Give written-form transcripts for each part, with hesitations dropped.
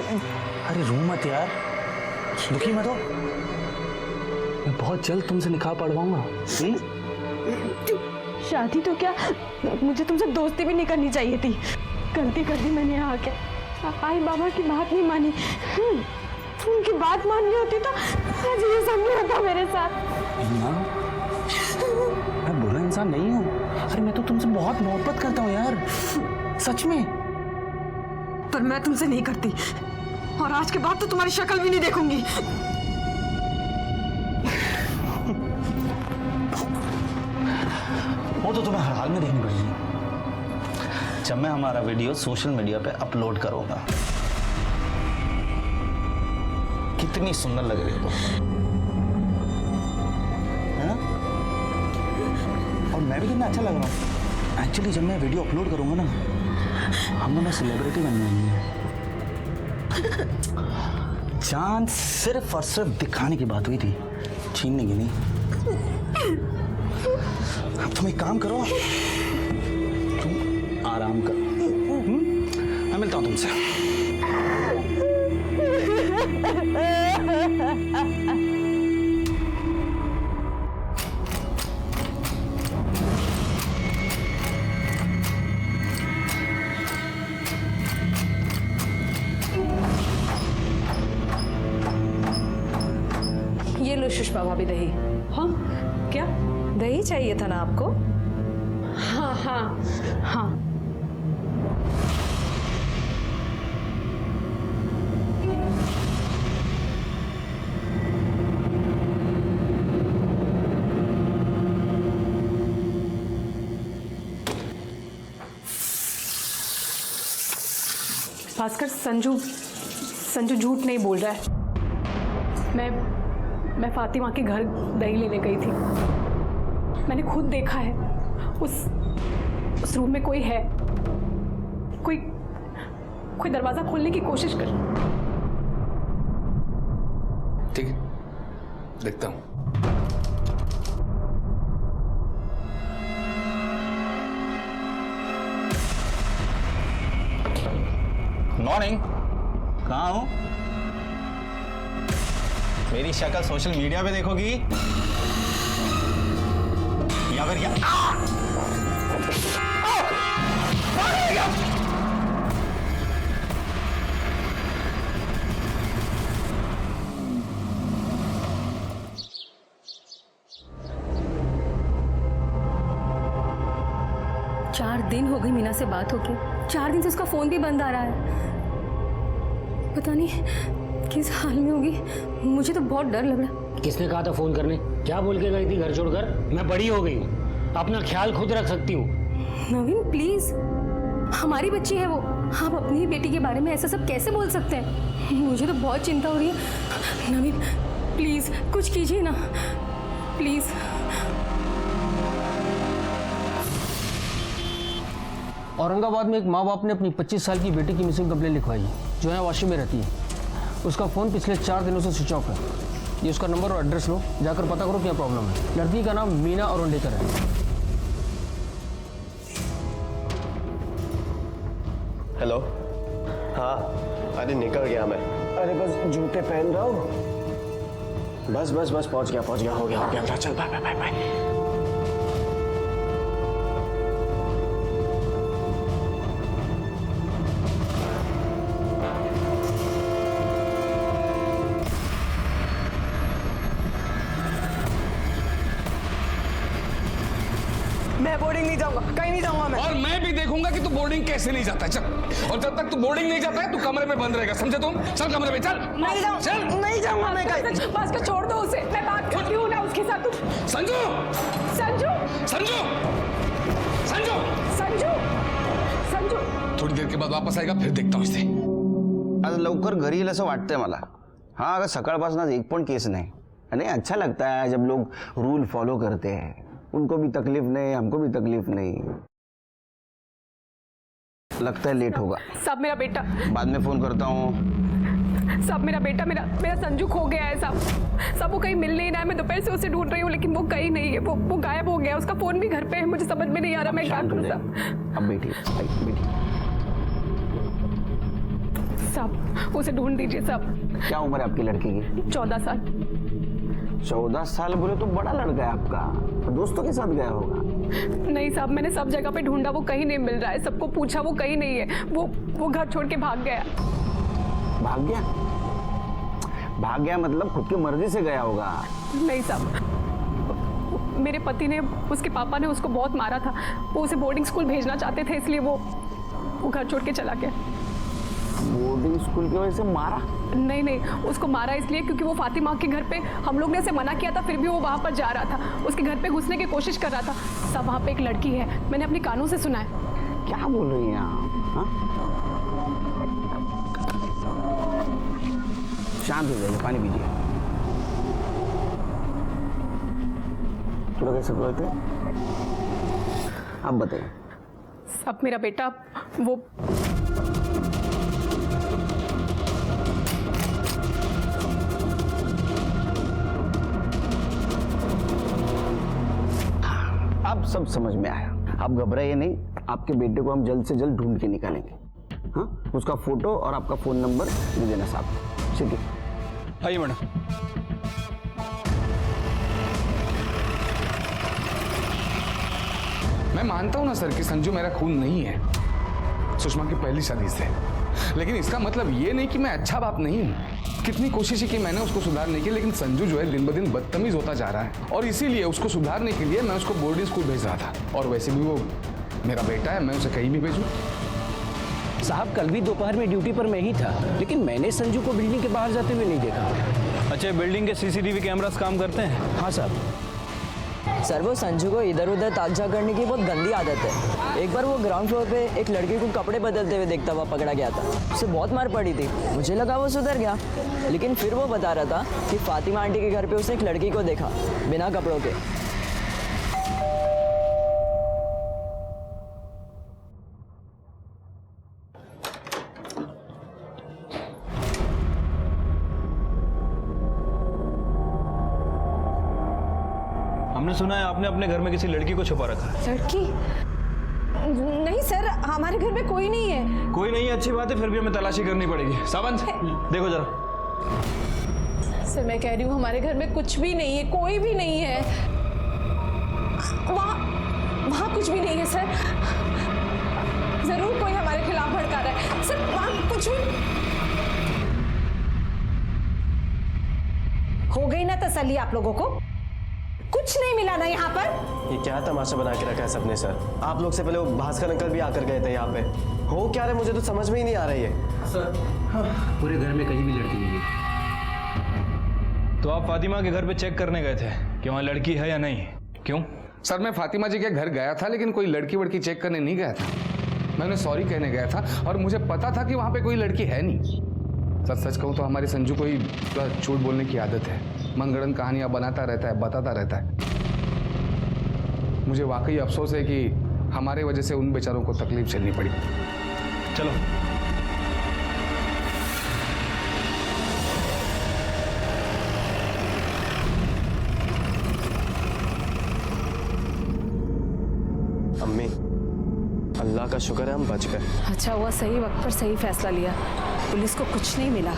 अरे रो मत यार, दुखी मत हो, मैं बहुत जल्द तुमसे निकाह पढ़वाऊंगा। शादी तो क्या, मुझे तुमसे दोस्ती भी नहीं करनी चाहिए थी। गलती कर दी मैंने आके, आई बाबा की बात नहीं मानी। उनकी बात माननी होती तो आज ये सब नहीं होता मेरे साथ। मैं बुरा इंसान नहीं हूँ। अरे मैं तो तुमसे बहुत मोहब्बत करता हूँ यार, सच में। पर मैं तुमसे नहीं करती, और आज के बाद तो तुम्हारी शक्ल भी नहीं देखूंगी। वो तो तुम्हें हर हाल में देखनी पड़ेगी जब मैं हमारा वीडियो सोशल मीडिया पे अपलोड करूंगा। कितनी सुंदर लग रही हो, है ना? और मैं भी कितना अच्छा लग रहा हूँ। एक्चुअली जब मैं वीडियो अपलोड करूंगा ना, हम दोनों सेलिब्रिटी बन जाएंगे। चांद सिर्फ और सिर्फ दिखाने की बात हुई थी, छीनने की नहीं। अब तुम एक काम करो, तुम आराम करो। मैं मिलता हूं तुमसे। ये लो सुषमा भाभी दही। हाँ क्या? दही चाहिए था ना आपको? हाँ हाँ हाँ। भास्कर, संजू झूठ नहीं बोल रहा है। मैं फातिमा के घर दही लेने गई थी। मैंने खुद देखा है, उस रूम में कोई है, कोई दरवाजा खोलने की कोशिश कर। ठीक है, देखता हूं। मॉर्निंग, कहाँ हो? मेरी शक्ल सोशल मीडिया पे देखोगी या फिर क्या? 4 दिन हो गई मीना से बात होके। 4 दिन से उसका फोन भी बंद आ रहा है। पता नहीं किस हाल में होगी। मुझे तो बहुत डर लग रहा है। किसने कहा था फोन करने? क्या बोल के गई थी घर छोड़कर? मैं बड़ी हो गई हूँ, अपना ख्याल खुद रख सकती हूँ। नवीन प्लीज, हमारी बच्ची है वो। आप अपनी ही बेटी के बारे में ऐसा सब कैसे बोल सकते हैं? मुझे तो बहुत चिंता हो रही है। नवीन प्लीज कुछ कीजिए ना, प्लीज। औरंगाबाद में एक माँ बाप ने अपनी 25 साल की बेटी की मिसिंग कंप्लेंट लिखवाई है, जो है वाशी में रहती है। उसका फ़ोन पिछले 4 दिनों से स्विच ऑफ है। ये उसका नंबर और एड्रेस लो, जाकर पता करो क्या प्रॉब्लम है। लड़की का नाम मीना अरुंडेकर है। हेलो। हाँ, अरे निकल गया मैं। अरे बस जूते पहन रहा हूँ। बस पहुंच गया, हो गया। चल बाय। मैं बोर्डिंग नहीं जाऊंगा, कहीं नहीं जाऊंगा मैं। और मैं भी देखूंगा कि तू बोर्डिंग कैसे नहीं जाता। चल, और जब तक तू बोर्डिंग नहीं जाता है तू कमरे में बंद रहेगा, समझे तुम? चल कमरे में चल। नहीं जाऊंगा मैं कहीं। भास्कर छोड़ दो उसे, मैं बात करती हूँ ना उसके साथ। संजू। थोड़ी देर के बाद वापस आएगा, फिर देखता हूँ इसे। आज लवकर घरी येईल असं वाटतंय मला। हाँ, अगर सकाळपासून आज एक पण केस नाही। आणि अच्छा लगता है जब लोग रूल फॉलो करते हैं। उनको भी तकलीफ नहीं, हमको भी तकलीफ नहीं। लगता है लेट होगा। सब मेरा बेटा, बाद में फोन करता हूँ। सब मेरा बेटा, मेरा संजू खो गया है। सब वो कहीं मिल नहीं रहा है। मैं दोपहर से उसे ढूंढ रही हूँ, लेकिन वो कहीं नहीं है। वो गायब हो गया। उसका फोन भी घर पे है। मुझे समझ में नहीं आ रहा मैं क्या करूँ। अब बैठिए। सब उसे ढूंढ दीजिए सब। क्या उम्र है आपकी लड़की की? 14 साल। 14 साल बोले तो बड़ा लड़का है आपका, दोस्तों के साथ गया होगा। नहीं साहब, मैंने सब जगह पे ढूंढा, वो कहीं नहीं मिल रहा है। सबको पूछा, वो कहीं नहीं है। वो घर छोड़ के भाग गया। भाग गया? भाग गया मतलब खुद की मर्जी से गया होगा। नहीं साहब, मेरे पति ने, उसके पापा ने उसको बहुत मारा था। वो उसे बोर्डिंग स्कूल भेजना चाहते थे, इसलिए वो घर छोड़ के चला गया। बोर्डिंग स्कूल की वजह से मारा? नहीं, उसको मारा इसलिए क्योंकि वो फातिमा के घर पे, हम लोग ने उसे मना किया था, फिर भी वो वहाँ पर जा रहा था। उसके घर पे घुसने की कोशिश कर रहा था। सब वहाँ पे एक लड़की है, मैंने अपने कानों से सुना है। क्या बोल रही हैं आप? हाँ? शांत हो जाइए, पानी पीजिए। थोड़ा कैसे बोलते? आप बताइए। सब मेरा बेटा वो अब सब समझ में आया। आप घबराइए नहीं, आपके बेटे को हम जल्द से जल्द ढूंढ के निकालेंगे। हाँ, उसका फोटो और आपका फोन नंबर दे देना साहब। ठीक है, आइए मैडम। मैं मानता हूं ना सर कि संजू मेरा खून नहीं है, सुषमा की पहली शादी से, लेकिन इसका मतलब ये नहीं कि मैं अच्छा बाप नहीं हूं। कितनी कोशिशें की मैंने उसको सुधारने की, लेकिन संजू जो है दिन ब दिन बदतमीज होता जा रहा है, और इसीलिए उसको सुधारने के लिए मैं उसको बोर्डिंग स्कूल भेज रहा था। और वैसे भी वो मेरा बेटा है, मैं उसे कहीं भी भेजूं। साहब, कल भी दोपहर में ड्यूटी पर मैं ही था, लेकिन मैंने संजू को बिल्डिंग के बाहर जाते हुए नहीं देखा। अच्छा, बिल्डिंग के सीसीटीवी कैमरास काम करते हैं? हाँ साहब। सर, वो संजू को इधर उधर ताजा करने की बहुत गंदी आदत है। एक बार वो ग्राउंड फ्लोर पे एक लड़की को कपड़े बदलते हुए देखता हुआ पकड़ा गया था। उसे बहुत मार पड़ी थी। मुझे लगा वो सुधर गया, लेकिन फिर वो बता रहा था कि फातिमा आंटी के घर पे उसने एक लड़की को देखा बिना कपड़ों के। हमने सुना है आपने अपने घर में किसी लड़की को छुपा रखा है। लड़की? नहीं सर, हमारे घर में कोई नहीं है। कोई नहीं है, अच्छी बात है, फिर भी हमें तलाशी करनी पड़ेगी। सावंत, देखो जरा। सर, मैं कह रही हूँ हमारे घर में कुछ भी नहीं है, कोई भी नहीं है। वहाँ कुछ भी नहीं है सर। जरूर कोई हमारे खिलाफ भड़का रहा है सर। वहाँ कुछ भी। हो गई ना तसल्ली आप लोगों को? कुछ नहीं मिला ना यहाँ पर? ये क्या तमाशा बना के रखा है सबने सर? आप लोग से पहले वो भास्कर अंकल भी आकर गए थे यहाँ पे। हो क्या रहे, मुझे तो समझ में ही नहीं आ रही है सर। पूरे घर में कहीं भी लड़की नहीं है। तो आप फातिमा के घर पे चेक करने गए थे कि वहाँ लड़की है या नहीं? क्यों? सर, मैं फातिमा जी के घर गया था, लेकिन कोई लड़की वड़की चेक करने नहीं गया था। मैं उन्हें सॉरी कहने गया था, और मुझे पता था कि वहाँ पे कोई लड़की है नहीं। सच कहूँ तो हमारे संजू को ही झूठ बोलने की आदत है। मनगढ़ंत कहानियां बनाता रहता है, बताता रहता है। मुझे वाकई अफसोस है कि हमारे वजह से उन बेचारों को तकलीफ झेलनी पड़ी। चलो। अम्मी, अल्लाह का शुक्र है हम बच गए। अच्छा हुआ सही वक्त पर सही फैसला लिया। पुलिस को कुछ नहीं मिला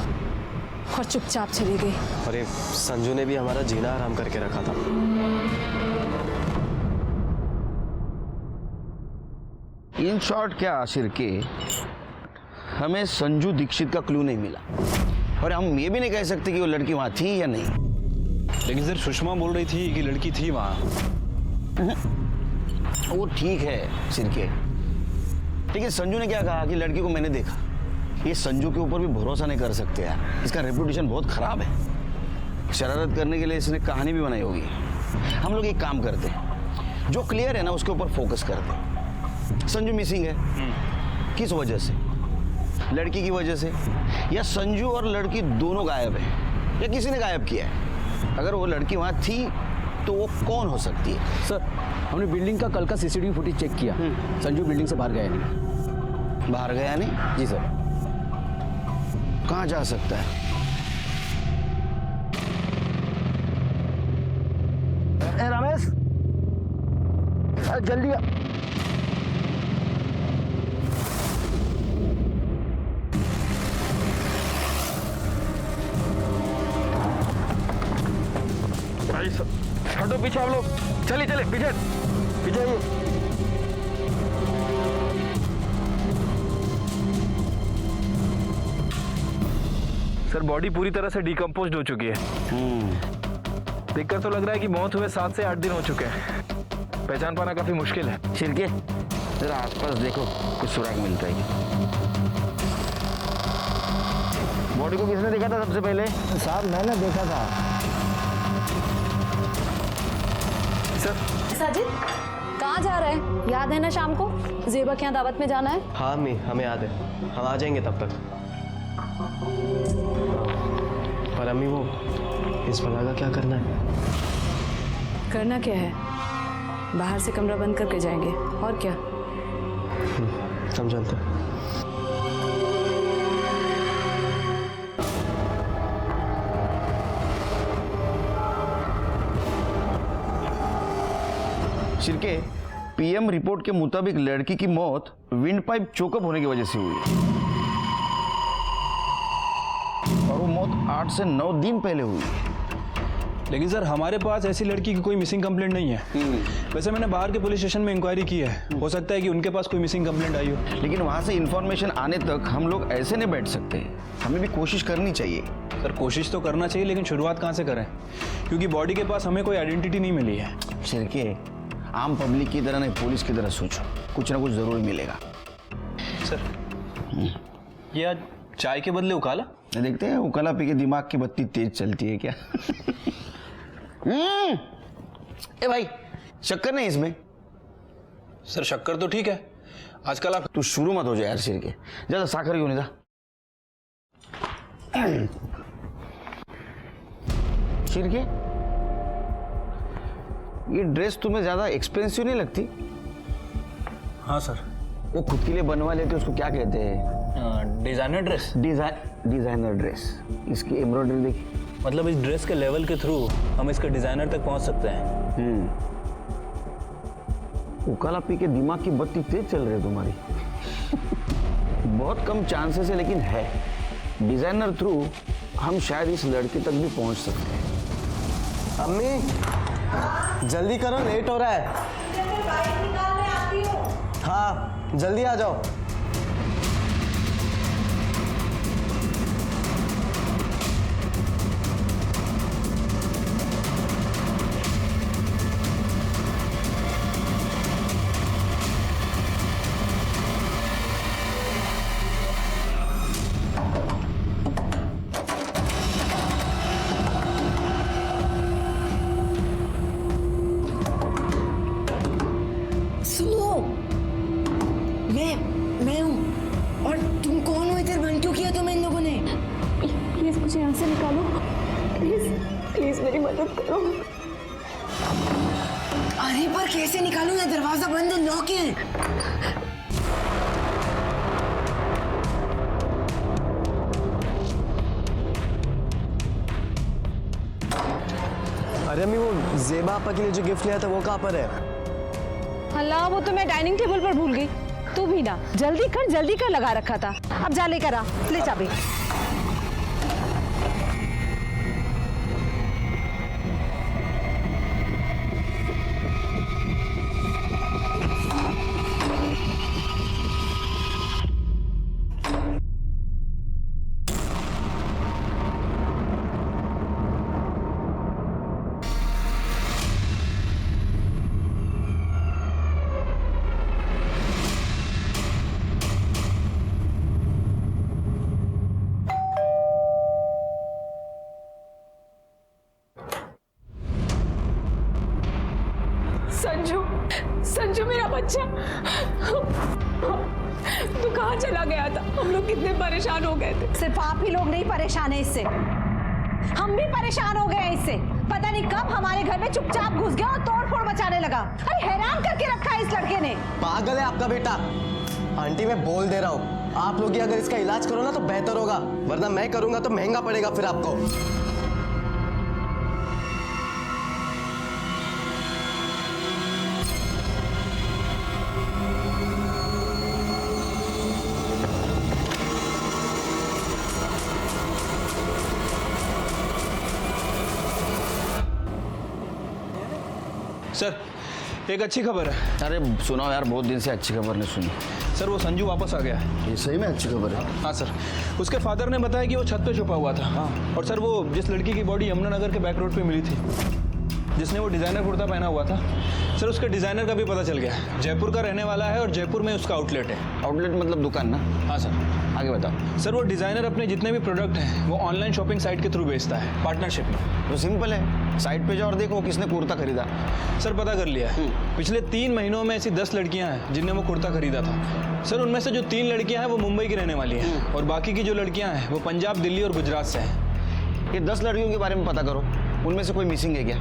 और चुपचाप चली गई। और ये संजू ने भी हमारा जीना आराम करके रखा था। इन शॉर्ट क्या आशिर के, हमें संजू दीक्षित का क्लू नहीं मिला, और हम ये भी नहीं कह सकते कि वो लड़की वहां थी या नहीं। लेकिन सर, सुषमा बोल रही थी कि लड़की थी वहाँ। वो ठीक है सिरके, लेकिन संजू ने क्या कहा कि लड़की को मैंने देखा। ये संजू के ऊपर भी भरोसा नहीं कर सकते यार, इसका रेपुटेशन बहुत खराब है। शरारत करने के लिए इसने कहानी भी बनाई होगी। हम लोग एक काम करते हैं, जो क्लियर है ना उसके ऊपर फोकस करते हैं। संजू मिसिंग है, किस वजह से? लड़की की वजह से, या संजू और लड़की दोनों गायब है, या किसी ने गायब किया है? अगर वो लड़की वहां थी तो वो कौन हो सकती है? सर, हमने बिल्डिंग का कल का सीसीटीवी फुटेज चेक किया। संजू बिल्डिंग से बाहर गया नहीं। बाहर गया नहीं? जी सर। कहाँ जा सकता है? रमेश, जल्दी आ। पीछे आप लोग, चलिए चलिए पीछे पीछे आइए। सर बॉडी पूरी तरह से डिकम्पोज हो चुकी है। देखकर तो लग रहा है कि मौत हुए 7 से 8 दिन हो चुके हैं। पहचान पाना काफी मुश्किल है। छिड़के जरा आसपास देखो, कुछ सुराग मिलता है। बॉडी को किसने देखा था सबसे पहले? साहब मैंने देखा था। साजिद कहाँ जा रहे हैं? याद है ना शाम को जेबा के यहाँ दावत में जाना है? हाँ अम्मी, हमें याद है, हम आ जाएंगे तब तक। पर अम्मी वो इस बला का क्या करना है? करना क्या है, बाहर से कमरा बंद करके जाएंगे और क्या। हम चलते हैं। छिड़के पीएम रिपोर्ट के मुताबिक लड़की की मौत विंड पाइप चोकअप होने की वजह से हुई है और वो मौत 8 से 9 दिन पहले हुई है। लेकिन सर हमारे पास ऐसी लड़की की कोई मिसिंग कंप्लेंट नहीं है। वैसे मैंने बाहर के पुलिस स्टेशन में इंक्वायरी की है, हो सकता है कि उनके पास कोई मिसिंग कंप्लेंट आई हो। लेकिन वहां से इंफॉर्मेशन आने तक हम लोग ऐसे नहीं बैठ सकते, हमें भी कोशिश करनी चाहिए। सर कोशिश तो करना चाहिए, लेकिन शुरुआत कहाँ से करें, क्योंकि बॉडी के पास हमें कोई आइडेंटिटी नहीं मिली है। छिड़के आम पब्लिक की तरह नहीं, पुलिस की तरह सोचो, कुछ ना कुछ जरूर मिलेगा। सर ये आज चाय के बदले उकाला? देखते हैं उकाला पी के दिमाग की बत्ती तेज चलती है क्या? ए भाई शक्कर नहीं इसमें? सर शक्कर तो ठीक है, आजकल आप तू शुरू मत हो जाए यार छिड़के, ज्यादा साखर क्यों नहीं था? छिड़के ये ड्रेस तुम्हें ज्यादा एक्सपेंसिव नहीं लगती? हाँ सर। वो खुद के लिए बनवा लेते, उसको क्या कहते हैं? Designer dress. Designer dress. इसकी एम्ब्रॉयडरी देखी, मतलब इस ड्रेस के लेवल के थ्रू हम इसके डिजाइनर तक पहुंच सकते हैं। उकाला पी के दिमाग की बत्ती तेज चल रही है तुम्हारी। बहुत कम चांसेस है लेकिन है, डिजाइनर थ्रू हम शायद इस लड़की तक भी पहुंच सकते हैं। अम्मी जल्दी करो, लेट हो रहा है। बाइक निकालने आती हूँ। हाँ जल्दी आ जाओ। मैं हूँ। और तुम कौन हो इधर? बंद क्यों किया तुम्हें इन लोगों ने? प्लीज मुझे यहाँ से निकालो, प्लीज प्लीज मेरी मदद करो। अरे पर कैसे निकालूं? ये दरवाजा बंद है, लॉक है। अरे अम्मी वो जेबा आपा के लिए जो गिफ्ट लिया था वो कहाँ पर है? अल्लाह वो तो मैं डाइनिंग टेबल पर भूल गई। तू भी ना जल्दी कर लगा रखा था। अब जा लेकर आ, ले चाबी। संजू मेरा बच्चा, तू कहाँ चला गया था? हम लोग कितने परेशान हो गए थे। सिर्फ आप ही लोग नहीं परेशान है इससे, हम भी परेशान हो गए हैं इससे। पता नहीं कब हमारे घर में चुपचाप घुस गया और तोड़ फोड़ मचाने लगा। अरे हैरान करके रखा है इस लड़के ने। पागल है आपका बेटा। आंटी मैं बोल दे रहा हूँ, आप लोग ही अगर इसका इलाज करो ना तो बेहतर होगा, वरना मैं करूंगा तो महंगा पड़ेगा फिर आपको। सर एक अच्छी खबर है। अरे सुनाओ यार, बहुत दिन से अच्छी खबर नहीं सुनी। सर वो संजू वापस आ गया है। ये सही में अच्छी खबर है? हाँ सर, उसके फादर ने बताया कि वो छत पे छुपा हुआ था। हाँ। और सर वो जिस लड़की की बॉडी यमुनानगर के बैक रोड पे मिली थी, जिसने वो डिज़ाइनर कुर्ता पहना हुआ था, सर उसके डिज़ाइनर का भी पता चल गया। जयपुर का रहने वाला है और जयपुर में उसका आउटलेट है। आउटलेट मतलब दुकान ना? हाँ सर। आगे बताओ। सर वो डिज़ाइनर अपने जितने भी प्रोडक्ट हैं वो ऑनलाइन शॉपिंग साइट के थ्रू बेचता है, पार्टनरशिप में। तो सिंपल है, साइट पे जाओ और देखो किसने कुर्ता खरीदा। सर पता कर लिया है। पिछले 3 महीनों में ऐसी 10 लड़कियां हैं जिनने वो कुर्ता खरीदा था। सर उनमें से जो 3 लड़कियां हैं वो मुंबई की रहने वाली हैं और बाकी की जो लड़कियां हैं वो पंजाब, दिल्ली और गुजरात से हैं। ये 10 लड़कियों के बारे में पता करो, उनमें से कोई मिसिंग है क्या?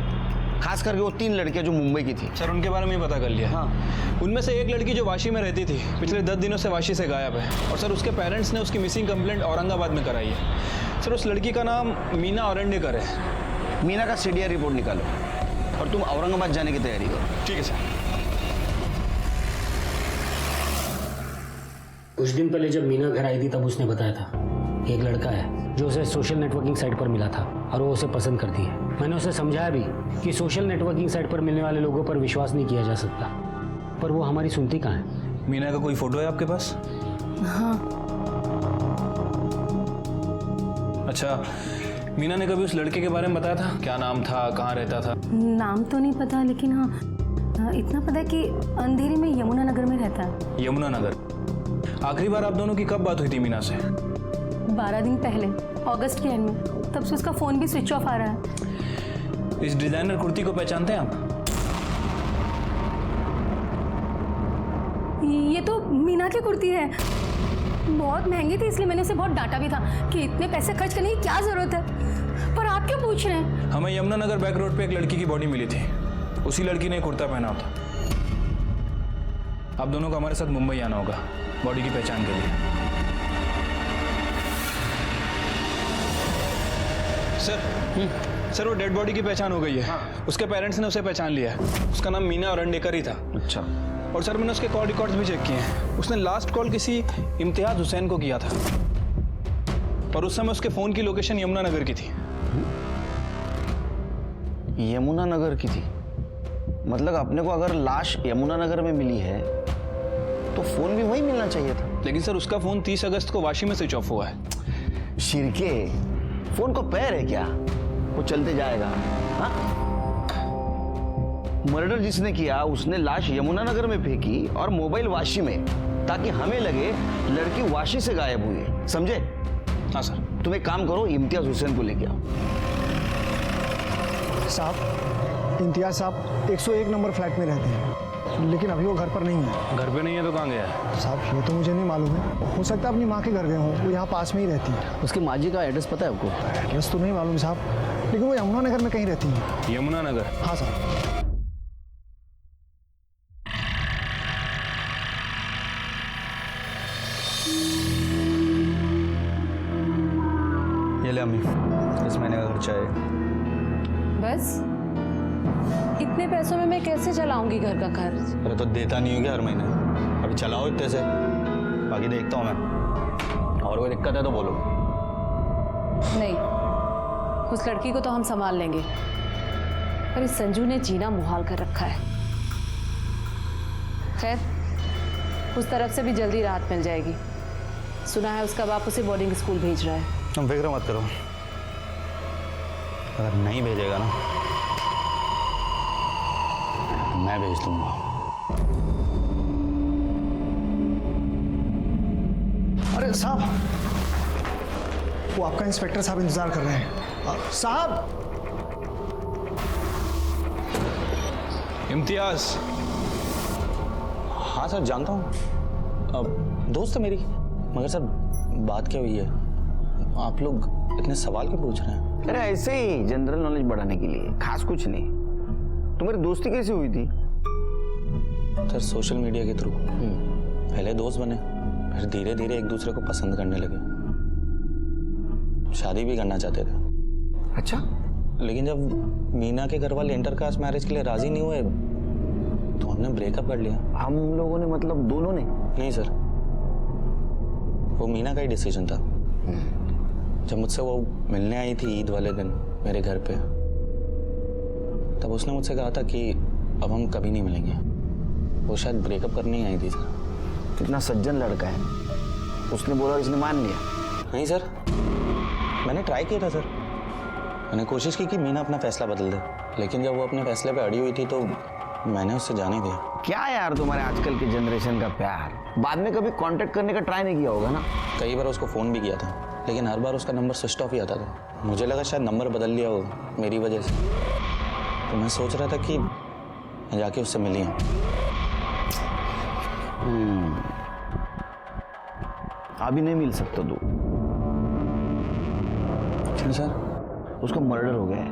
खास करके वो 3 लड़कियां जो मुंबई की थी। सर उनके बारे में पता कर लिया। हाँ। उनमें से एक लड़की जो वाशी में रहती थी, पिछले 10 दिनों से वाशी से गायब है और सर उसके पेरेंट्स ने उसकी मिसिंग कंप्लेंट औरंगाबाद में कराई है। सर उस लड़की का नाम मीना औरंडेकर है। मीना का सीडीआर रिपोर्ट निकालो और तुम औरंगाबाद जाने की तैयारी करो। ठीक है सर। कुछ दिन पहले जब मीना घर आई थी तब उसने बताया था एक लड़का है जो उसे सोशल नेटवर्किंग साइट पर मिला था और वो उसे पसंद करती है। मैंने उसे समझाया भी कि सोशल नेटवर्किंग साइट पर मिलने वाले लोगों पर विश्वास नहीं किया जा सकता, पर वो हमारी सुनती कहाँ है। मीना का कोई फोटो है आपके पास? हाँ। अच्छा, मीना ने कभी उस लड़के के बारे में बताया था? क्या नाम था, कहाँ रहता था? नाम तो नहीं पता, लेकिन हाँ इतना पता है कि अंधेरी में यमुनानगर में रहता है। यमुनानगर। आखिरी बार आप दोनों की कब बात हुई थी मीना से? 12 दिन पहले, अगस्त के एंड में। तब से उसका फ़ोन भी स्विच ऑफ आ रहा है। इस डिजाइनर कुर्ती को पहचानते हैं आप? ये तो मीना की कुर्ती है। बहुत महंगी थी, इसलिए मैंने उसे बहुत डांटा भी था कि इतने पैसे खर्च करने की क्या जरूरत है। पर आप क्यों पूछ रहे हैं? हमें यमुनानगर बैक रोड पे एक लड़की की बॉडी मिली थी, उसी लड़की ने कुर्ता पहना था। आप दोनों को हमारे साथ मुंबई आना होगा बॉडी की पहचान के लिए। सर वो डेड बॉडी की पहचान हो गई है। हाँ। उसके पेरेंट्स ने उसे पहचान लिया है। उसका नाम मीना औरंडेकर ही था। अच्छा। और सर मैंने उसके कॉल रिकॉर्ड्स भी चेक किए हैं। उसने लास्ट कॉल किसी इम्तियाज हुसैन को किया था और उस समय उसके फ़ोन की लोकेशन यमुनानगर की थी। यमुनानगर की थी? मतलब अपने को अगर लाश यमुनानगर में मिली है तो फोन भी वहीं मिलना चाहिए था। लेकिन सर उसका फ़ोन 30 अगस्त को वाशी में स्विच ऑफ हुआ है। शिरके, फोन को पैर है क्या? वो चलते जाएगा। हाँ? मर्डर जिसने किया उसने लाश यमुनानगर में फेंकी और मोबाइल वाशी में, ताकि हमें लगे लड़की वाशी से गायब हुई है। समझे? हाँ सर। तुम एक काम करो, इम्तियाज हुसैन को लेके आओ। साहब, इम्तियाज साहब 101 नंबर फ्लैट में रहते हैं, लेकिन अभी वो घर पर नहीं है। घर पे नहीं है तो कहाँ गया है? साहब ये तो मुझे नहीं मालूम है, हो सकता है अपनी माँ के घर गए हों, वो यहाँ पास में ही रहती है। उसकी माँ जी का एड्रेस पता है आपको? एड्रेस तो नहीं मालूम साहब, लेकिन वो यमुनानगर में कहीं रहती है। यमुनानगर? हाँ साहब। ये ले अम्मी, इस महीने का खर्चा है। बस इतने पैसों में मैं कैसे चलाऊंगी घर का खर्च? अरे तो देता नहीं हो क्या हर महीने? अभी चलाओ इतने से, बाकी देखता हूँ मैं। और कोई दिक्कत है तो बोलो। नहीं, उस लड़की को तो हम संभाल लेंगे, पर इस संजू ने जीना मुहाल कर रखा है। खैर, उस तरफ से भी जल्दी राहत मिल जाएगी। सुना है उसका बाप उसे बोर्डिंग स्कूल भेज रहा है। तुम फिक्र मत करो, अगर नहीं भेजेगा ना मैं भेज दूंगा। अरे साहब, वो आपका इंस्पेक्टर साहब इंतजार कर रहे हैं। साहब! इम्तियाज। हाँ सर, जानता हूँ, दोस्त है मेरी। मगर सर बात क्या हुई है? आप लोग इतने सवाल क्यों पूछ रहे हैं? अरे ऐसे ही जनरल नॉलेज बढ़ाने के लिए, खास कुछ नहीं। तुम्हारी दोस्ती कैसे हुई थी? सर सोशल मीडिया के थ्रू। पहले दोस्त बने, फिर धीरे धीरे एक दूसरे को पसंद करने लगे, शादी भी करना चाहते थे। अच्छा। लेकिन जब मीना के घर वाले इंटरकास्ट मैरिज के लिए राजी नहीं हुए तो हमने ब्रेकअप कर लिया। हम लोगों ने मतलब दोनों ने? नहीं सर, वो मीना का ही डिसीजन था। जब मुझसे वो मिलने आई थी ईद वाले दिन मेरे घर पे, तब उसने मुझसे कहा था कि अब हम कभी नहीं मिलेंगे। वो शायद ब्रेकअप करने ही आई थी सर। कितना सज्जन लड़का है, उसने बोला, इसने मान लिया। नहीं सर, मैंने ट्राई किया था सर। मैंने कोशिश की कि मीना अपना फैसला बदल दे, लेकिन जब वो अपने फैसले पे अड़ी हुई थी तो मैंने उससे जाने दिया। क्या यार तुम्हारे आजकल के जनरेशन का प्यार, बाद में कभी कांटेक्ट करने का ट्राई नहीं किया होगा ना? कई बार उसको फ़ोन भी किया था, लेकिन हर बार उसका नंबर स्विच ऑफ ही आता था। मुझे लगा शायद नंबर बदल लिया हो मेरी वजह से, तो मैं सोच रहा था कि मैं जाके उससे मिली हूँ। अभी नहीं मिल सकता तू। क्यों सर? उसका मर्डर हो गया है,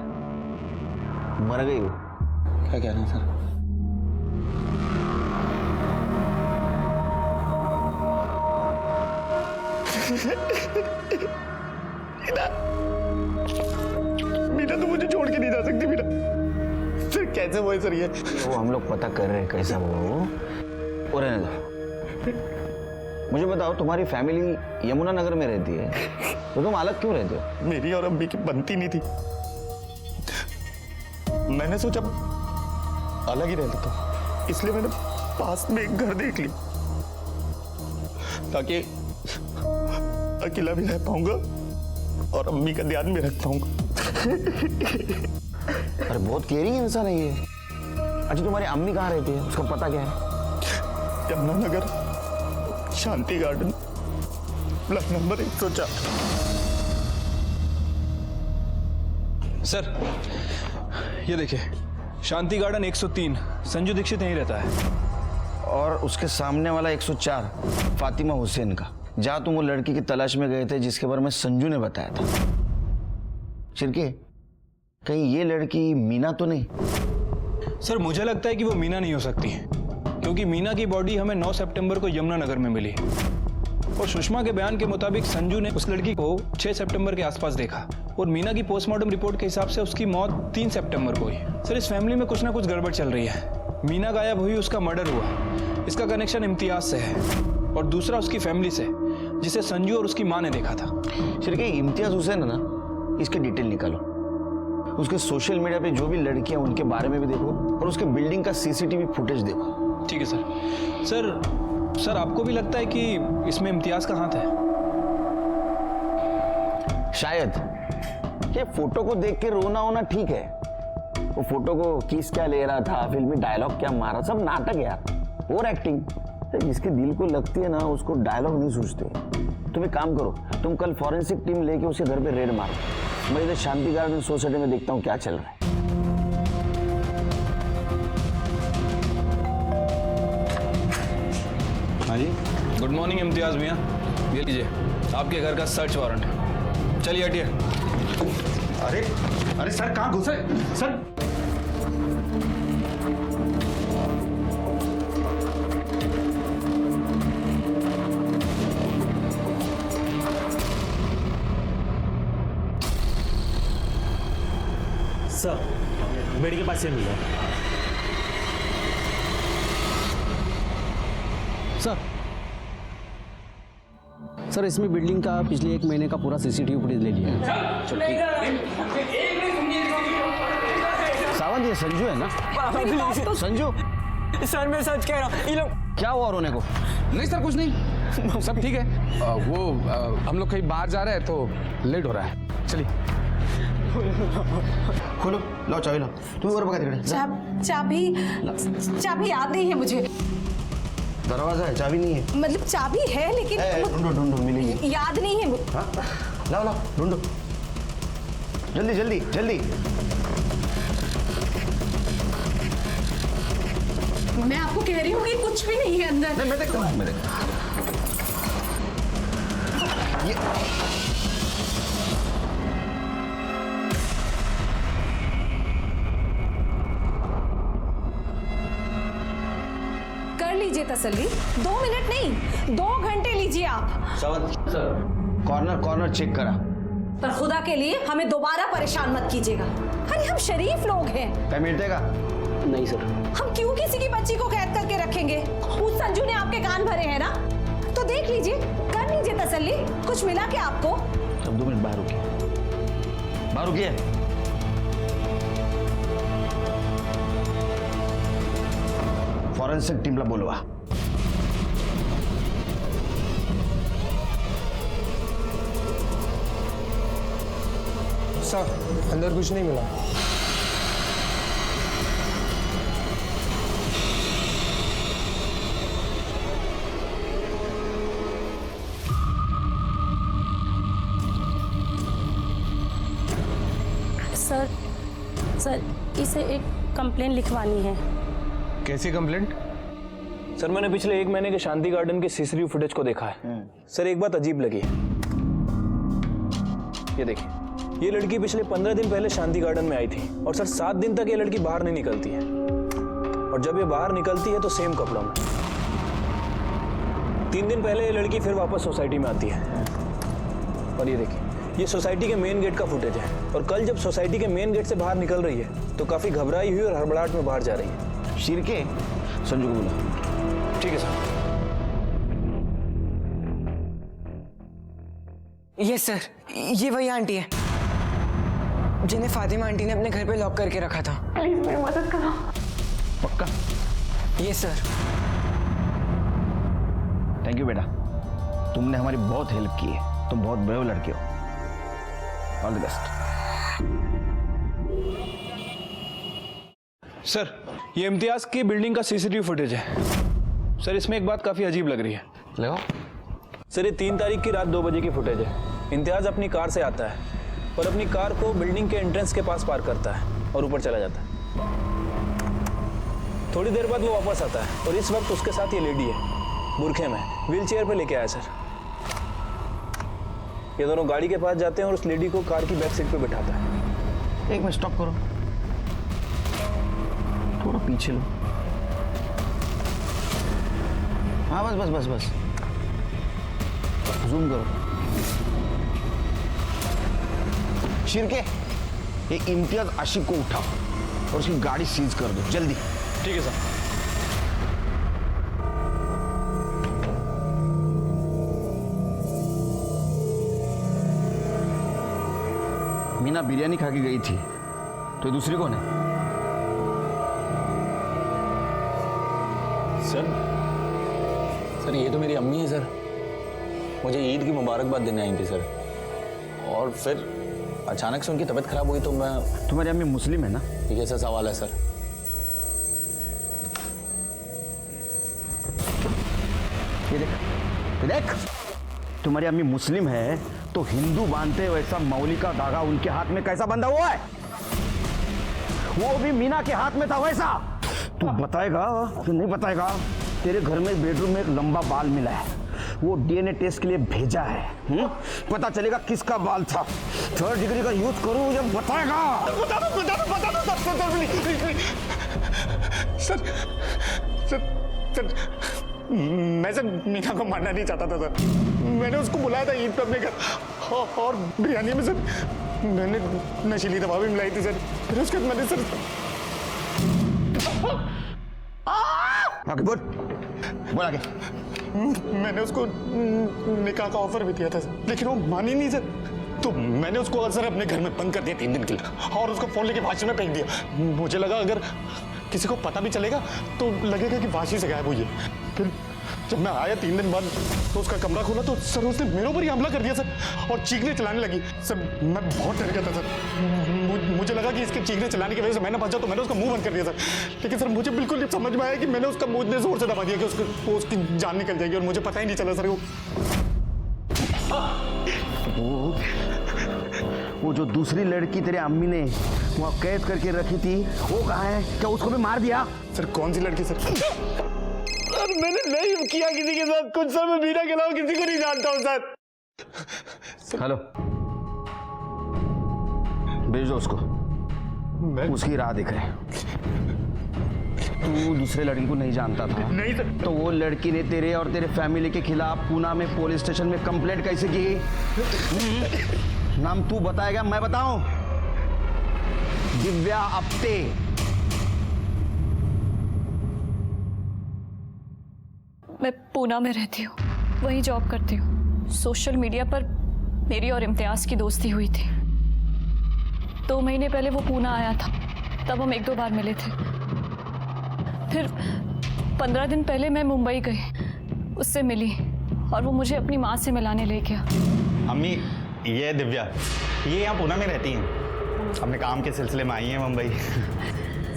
मर गई वो। क्या कह रहे हैं सर? मीना तो मुझे छोड़ के नहीं जा सकती। मीना सर कैसे हुआ सर ये? वो हम लोग पता कर रहे हैं कैसा हुआ वो। और रहने दो। मुझे बताओ, तुम्हारी फैमिली यमुनानगर में रहती है, तो तुम अलग क्यों रहते हो? मेरी और अम्मी की बनती नहीं थी, मैंने सोचा अलग ही रह लेता हूं, इसलिए मैंने पास में एक घर देख ली ताकि अकेला भी रह पाऊंगा और अम्मी का ध्यान भी रख पाऊंगा। अरे बहुत केयरिंग इंसान है ये। अच्छा तुम्हारी अम्मी कहाँ रहती है, उसका पता क्या है? यमुनानगर, शांति गार्डन, ब्लॉक नंबर 104। सर ये देखिए, शांति गार्डन 103, संजू दीक्षित यहीं रहता है। और उसके सामने वाला 104 फातिमा हुसैन का, जहां तुम वो लड़की की तलाश में गए थे जिसके बारे में संजू ने बताया था। शिरके, कहीं ये लड़की मीना तो नहीं? सर मुझे लगता है कि वो मीना नहीं हो सकती, क्योंकि मीना की बॉडी हमें 9 सितंबर को यमुनानगर में मिली और सुषमा के बयान के मुताबिक संजू ने उस लड़की को 6 सितंबर के आसपास देखा और मीना की पोस्टमार्टम रिपोर्ट के हिसाब से उसकी मौत 3 सितंबर को हुई। सर इस फैमिली में कुछ ना कुछ गड़बड़ चल रही है। मीना गायब हुई, उसका मर्डर हुआ, इसका कनेक्शन इम्तियाज से है और दूसरा उसकी फैमिली से, जिसे संजू और उसकी माँ ने देखा था। शिरके, इम्तियाज हुसैन है ना, इसके डिटेल निकालो। उसके सोशल मीडिया पे जो भी लड़कियां उनके बारे में भी देखो और उसके बिल्डिंग का सीसीटीवी फुटेज देखो। ठीक है सर। सर आपको भी लगता है कि इसमें इम्तियाज का हाथ है? शायद। ये फोटो को देख के रोना होना ठीक है, वो फोटो को किस क्या ले रहा था, फिल्मी डायलॉग क्या मारा, सब नाटक यार, और एक्टिंग। जिसके दिल को लगती है ना उसको डायलॉग नहीं सोचते। तुम एक काम करो, तुम कल फॉरेंसिक टीम लेके उसके घर पे रेड मारो। मैं इधर शांति गार्डन सोसाइटी में देखता हूँ क्या चल रहा है। हाँ जी, गुड मॉर्निंग इम्तियाज मियाँ, ये लीजिए आपके घर का सर्च वारंट। चलिए हटिए। अरे अरे सर कहाँ घुसे सर? सर बेटी के पास से मिला। सर इसमें बिल्डिंग का पिछले 1 महीने का पूरा सीसीटीवी फुटेज ले लिया है। सावंत, ये संजू है ना? संजू सर मैं सच कह रहा हूँ। ये लोग क्या हुआ रोने को? नहीं सर कुछ नहीं, सब ठीक है। हम लोग कहीं बाहर जा रहे हैं तो लेट हो रहा है, चलिए। खोलो, लाओ चाबी लाओ। तुम और पकड़ तिकडे। चाबी याद नहीं है मुझे। दरवाजा है, चाबी नहीं है। मतलब चाबी है लेकिन ढूंढो मिलेगी। याद नहीं है। हाँ? लाओ ढूंढो, जल्दी जल्दी जल्दी। मैं आपको कह रही हूँ कि कुछ भी नहीं है अंदर। नहीं, मैं देखता हूँ। ये कर लीजिए तसल्ली। 2 मिनट नहीं, 2 घंटे लीजिए आप। सावंत सर, कॉर्नर चेक करा। पर खुदा के लिए हमें दोबारा परेशान मत कीजिएगा। अरे हम शरीफ लोग हैं। क्या मिलतेगा? नहीं सर। हम क्यों किसी की बच्ची को कैद करके रखेंगे? उस संजू ने आपके कान भरे हैं ना, तो देख लीजिए, कर लीजिए तसल्ली। कुछ मिला क्या आपको? अब 2 मिनट बाहर रुकिए। फॉरेन्सिक टीमला बोलवा. सर अंदर कुछ नहीं मिला. सर इसे एक कंप्लेन लिखवानी है. कैसी कंप्लेंट? सर मैंने पिछले 1 महीने के शांति गार्डन के सीसीटीवी फुटेज को देखा है. सर एक बात अजीब लगी. ये देखिए, ये लड़की पिछले 15 दिन पहले शांति गार्डन में आई थी और सर 7 दिन तक ये लड़की बाहर नहीं निकलती है. और जब ये बाहर निकलती है तो सेम कपड़ों में. 3 दिन पहले ये लड़की फिर वापस सोसाइटी में आती है. और ये देखिए, ये सोसाइटी के मेन गेट का फुटेज है. और कल जब सोसाइटी के मेन गेट से बाहर निकल रही है तो काफी घबराई हुई और हड़बड़ाहट में बाहर जा रही है. शिरके, संजू को बुला. ठीक है सर. यस सर, ये वही आंटी है जिन्हें फातिमा आंटी ने अपने घर पे लॉक करके रखा था. प्लीज मेरी मदद करो. पक्का? Yes sir. थैंक यू बेटा, तुमने हमारी बहुत हेल्प की है. तुम बहुत ब्रेव लड़के हो. All the best. सर ये इम्तियाज की बिल्डिंग का सीसीटीवी फुटेज है. सर इसमें एक बात काफी अजीब लग रही है. लगाओ. सर ये 3 तारीख की रात 2 बजे की फुटेज है. इम्तियाज अपनी कार से आता है और अपनी कार को बिल्डिंग के एंट्रेंस के पास पार्क करता है और ऊपर चला जाता है. थोड़ी देर बाद वो वापस आता है और इस वक्त उसके साथ ये लेडी है, बुरखे में, व्हील चेयर पर लेके आया. सर ये दोनों गाड़ी के पास जाते हैं और उस लेडी को कार की बैक सीट पे बिठाता है. एक मिनट स्टॉप करो, थोड़ा पीछे लो. हाँ बस बस बस बस, जूम करो. शिरके, ये इम्तियाज आशिक को उठाओ और उसकी गाड़ी सीज कर दो जल्दी. ठीक है सर. मीना बिरयानी खा के गई थी, तो ये दूसरी कौन है? सर ये तो मेरी अम्मी है सर. मुझे ईद की मुबारकबाद देने आई थी सर. और फिर अचानक से उनकी तबीयत खराब हुई तो मैं. तुम्हारी अम्मी मुस्लिम है ना? ठीक है सर, सवाल है सर. ये देख, ये देख, तुम्हारी अम्मी मुस्लिम है तो हिंदू बांधते वैसा मौली का धागा उनके हाथ में कैसा बंधा हुआ है? वो भी मीना के हाथ में था वैसा. तू बताएगा कि नहीं बताएगा? तेरे घर में बेडरूम में एक लंबा बाल मिला है, वो डीएनए टेस्ट के लिए भेजा है. पता चलेगा किसका बाल था. 3rd डिग्री का यूज करूं जब बताएगा. बता दो सर. मैं सर मीना को मारना नहीं चाहता था सर. मैंने उसको बुलाया था ईद पे अपने घर और बिरयानी में सर मैंने नशीली दवा भी मिलाई थी सर. फिर उसके बाद मैंने सर बोला के मैंने उसको निकाह का ऑफर भी दिया था सर, लेकिन वो मानी नहीं सर. तो मैंने उसको सर अपने घर में बंद कर दिया 3 दिन के लिए और उसको फोन लेके वाशी में फेंक दिया. मुझे लगा अगर किसी को पता भी चलेगा तो लगेगा कि वाशी से गायब हुई है. फिर जब मैं आया 3 दिन बाद तो उसका कमरा खोला तो सर उसने मेरे ऊपर ही हमला कर दिया सर और चीखने चलाने लगी. सर मैं बहुत डर गया था सर. मुझे लगा कि इसके चीखने चलाने की वजह से मैंने फंसा तो मैंने उसका मुंह बंद कर दिया सर. लेकिन सर मुझे बिल्कुल नहीं समझ में आया कि मैंने उसका मुंह इतने जोर से दबा दिया कि उसकी जान निकल जाएगी और मुझे पता ही नहीं चला सर. वो जो दूसरी लड़की तेरे अम्मी ने वहाँ कैद करके रखी थी वो कहाँ है? क्या उसको भी मार दिया? सर कौन सी लड़की सर? मैंने नहीं किया किसी के साथ कुछ सर. मैं मीना के अलावा किसी को नहीं जानता हूँ सर. हेलो, भेज दो उसको. उसकी राह देख रहे. तू दूसरे लड़की को नहीं जानता था? नहीं सर. तो वो लड़की ने तेरे और तेरे फैमिली के खिलाफ पूना में पुलिस स्टेशन में कंप्लेंट कैसे की? नाम तू बताएगा मैं बताऊं? दिव्या आप्टे. मैं पूना में रहती हूँ, वहीं जॉब करती हूँ. सोशल मीडिया पर मेरी और इम्तियाज की दोस्ती हुई थी. 2 महीने पहले वो पूना आया था, तब हम 1-2 बार मिले थे. 15 दिन पहले मैं मुंबई गई, उससे मिली और वो मुझे अपनी माँ से मिलाने ले गया। अम्मी, ये है दिव्या, ये यहाँ पूना में रहती हैं, अपने काम के सिलसिले में आई हैं मुंबई।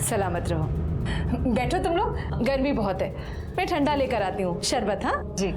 सलामत रहो। बैठो तुम लोग, गर्मी बहुत है, मैं ठंडा लेकर आती हूँ। शरबत? हाँ जी।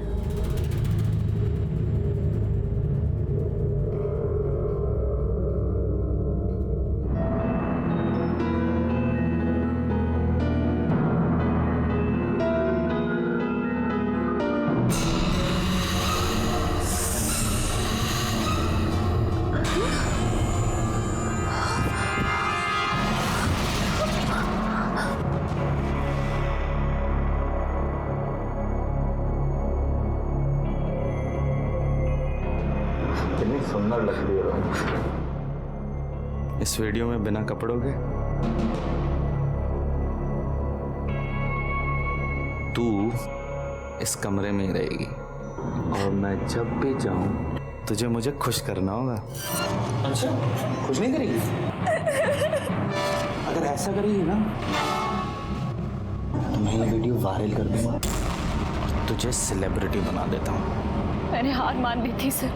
कितनी सुंदर लग रही हो इस वीडियो में बिना कपड़ों के। तू इस कमरे में ही रहेगी और मैं जब भी जाऊं तुझे मुझे खुश करना होगा। अच्छा, खुश नहीं करेगी? अगर ऐसा करेगी ना तो मैं ये वीडियो वायरल कर दूंगा और तुझे सेलिब्रिटी बना देता हूँ। मैंने हार मान ली थी सर,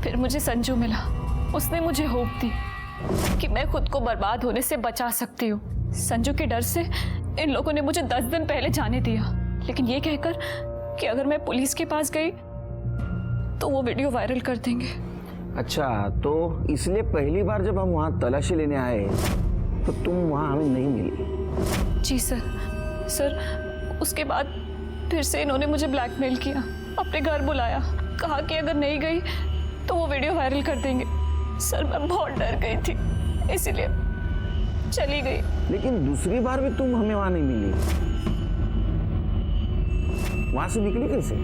फिर मुझे संजू मिला। उसने मुझे होप दी कि मैं खुद को बर्बाद होने से बचा सकती हूँ। संजू के डर से इन लोगों ने मुझे 10 दिन पहले जाने दिया, लेकिन ये कहकर कि अगर मैं पुलिस के पास गई तो वो वीडियो वायरल कर देंगे। अच्छा, तो इसलिए पहली बार जब हम वहाँ तलाशी लेने आए तो तुम वहाँ हमें नहीं मिली? जी सर, उसके बाद फिर से इन्होंने मुझे ब्लैकमेल किया, अपने घर बुलाया, कहा कि अगर नहीं गई तो वो वीडियो वायरल कर देंगे। सर मैं बहुत डर गई थी, इसीलिए चली गई। लेकिन दूसरी बार भी तुम हमें वहाँ नहीं मिली, वहाँ से निकली कैसे?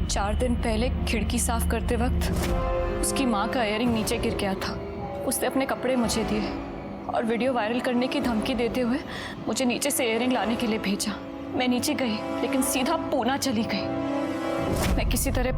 4 दिन पहले खिड़की साफ करते वक्त उसकी माँ का इयररिंग नीचे गिर गया था। उसने अपने कपड़े मुझे दिए और वीडियो वायरल करने की धमकी देते हुए मुझे नीचे से इयररिंग लाने के लिए भेजा। मैं नीचे गई लेकिन सीधा पूना चली गई। मैं किसी तरह